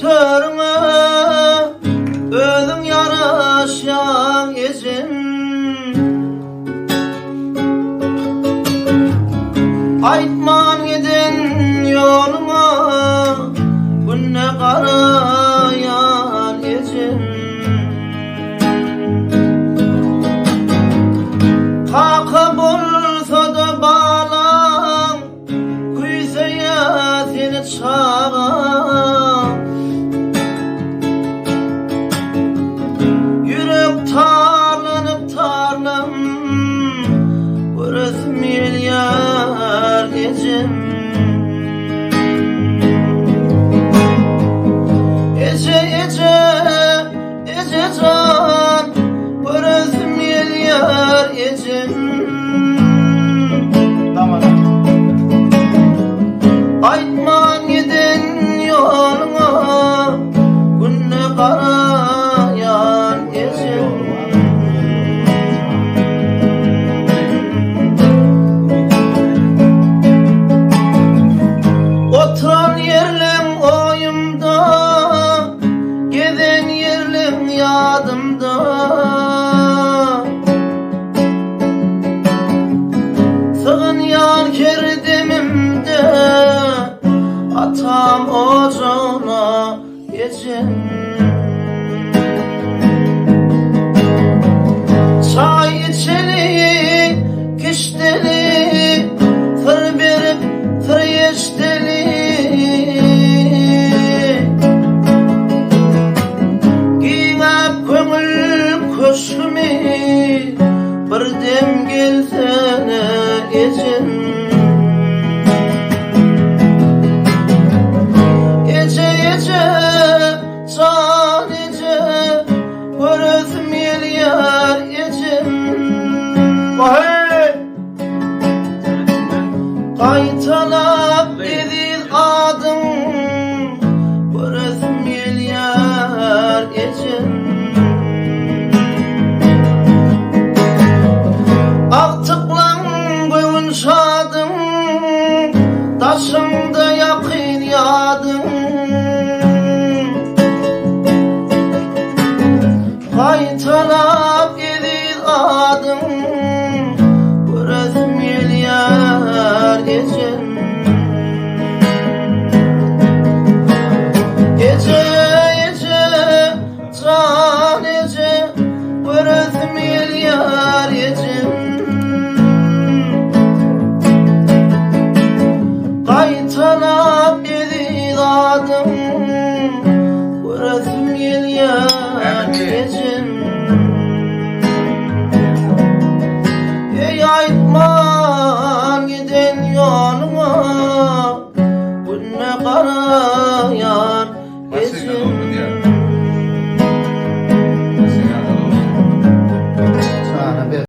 törüne özün yaraşan ezim. Aytman giden yoluma günne karayan ezim. Kaka bolsa da bağlan kuyusaya seni çağan. Yürek tarlanıp tarlam burası milyar gecem. Ece can burası milyar gecem. Tamam. Aytman giden yoluna günne karayan gecem. Oturan yerlim oyumda, giden yerlim yadımda. Sığın yar kerdimimde atam ocağına geçen.